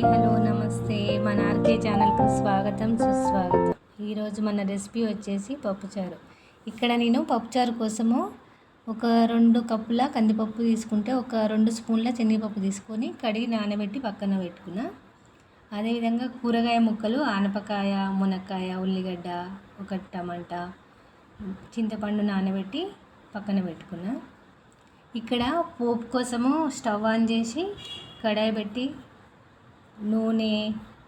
Hello నమస్తే. మన RK ఛానల్కు స్వాగతం సుస్వాగతం. ఈరోజు మన రెసిపీ వచ్చేసి పప్పుచారు. ఇక్కడ నేను పప్పుచారు కోసము ఒక 2 కప్పుల కందిపప్పు తీసుకుంటే ఒక 2 స్పూన్ల శనగపప్పు తీసుకొని కడిగి నానబెట్టి పక్కన పెట్టుకున్నా. అదేవిధంగా కూరగాయ ముక్కలు ఆనపకాయ, మునక్కాయ, ఉల్లిగడ్డ, ఒక టమాటా, చింతపండు నానబెట్టి పక్కన పెట్టుకున్నా. ఇక్కడ పోపు కోసము స్టవ్ ఆన్ చేసి కడాయి పెట్టి నూనె,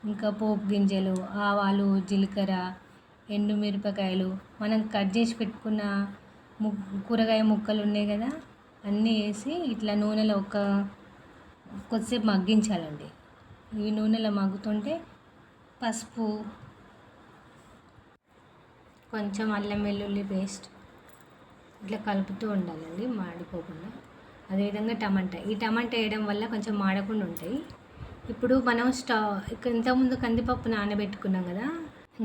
ఇంకా పోపు గింజలు, ఆవాలు, జీలకర్ర, ఎండుమిరపకాయలు, మనం కట్ చేసి పెట్టుకున్న కూరగాయ ముక్కలు ఉన్నాయి కదా, అన్నీ వేసి ఇట్లా నూనెలో కొద్దిసేపు మగ్గించాలండి. ఇవి నూనెలో మగ్గుతుంటే పసుపు, కొంచెం అల్లం వెల్లుల్లి పేస్ట్ ఇట్లా కలుపుతూ ఉండాలండి మాడిపోకుండా. అదేవిధంగా ఈ టమాటా వేయడం వల్ల కొంచెం మాడకుండా ఉంటాయి. ఇప్పుడు మనం ఇంతకుముందు కందిపప్పు నానబెట్టుకున్నాం కదా,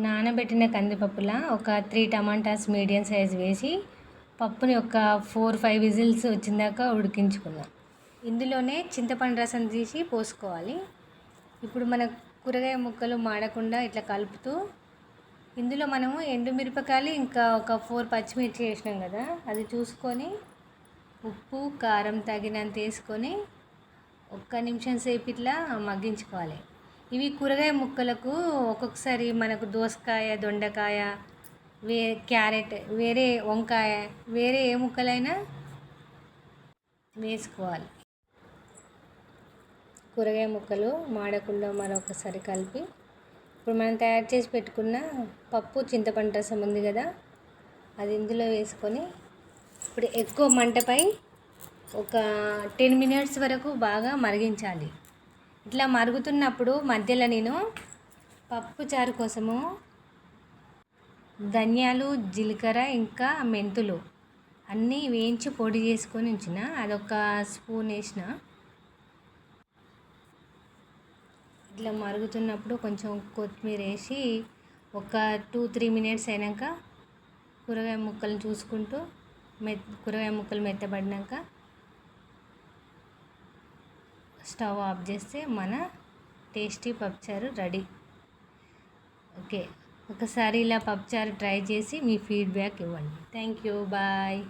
నానబెట్టిన కందిపప్పులా ఒక 3 టమాటాస్ మీడియం సైజ్ వేసి పప్పుని ఒక 4-5 విజిల్స్ వచ్చిందాకా ఉడికించుకుందాం. ఇందులోనే చింతపండు రసం తీసి పోసుకోవాలి. ఇప్పుడు మన కూరగాయ ముక్కలు మాడకుండా ఇట్లా కలుపుతూ ఇందులో మనము ఎండుమిరపకాయలు ఇంకా ఒక 4 పచ్చిమిర్చి వేసినాం కదా, అది చూసుకొని ఉప్పు కారం తగినంత వేసుకొని 1 నిమిషం సేపు ఇట్లా మగ్గించుకోవాలి. ఇవి కూరగాయ ముక్కలకు ఒక్కొక్కసారి మనకు దోసకాయ, దొండకాయ, క్యారెట్, వేరే వంకాయ, వేరే ఏ ముక్కలైనా వేసుకోవాలి. కూరగాయ ముక్కలు మాడకుండా మరొకసారి కలిపి ఇప్పుడు మనం తయారు చేసి పెట్టుకున్న పప్పు చింతపండు రసం ఉంది కదా, అది ఇందులో వేసుకొని ఇప్పుడు ఎక్కువ మంటపై ఒక 10 మినిట్స్ వరకు బాగా మరిగించాలి. ఇట్లా మరుగుతున్నప్పుడు మధ్యలో నేను పప్పు చారు కోసము ధనియాలు, జీలకర్ర, ఇంకా మెంతులు అన్నీ వేయించి పొడి చేసుకొని ఉంచిన, అదొక స్పూన్ వేసిన. ఇట్లా మరుగుతున్నప్పుడు కొంచెం కొత్తిమీర వేసి ఒక 2-3 మినిట్స్ అయినాక కూరగాయ ముక్కలను చూసుకుంటూ కూరగాయ ముక్కలు మెత్తబడినాక స్టవ్ ఆఫ్ చేస్తే మన టేస్టీ పప్పుచారు రెడీ. ఓకే, ఒకసారి ఇలా పప్పుచారు ట్రై చేసి మీ ఫీడ్బ్యాక్ ఇవ్వండి. Thank you, bye.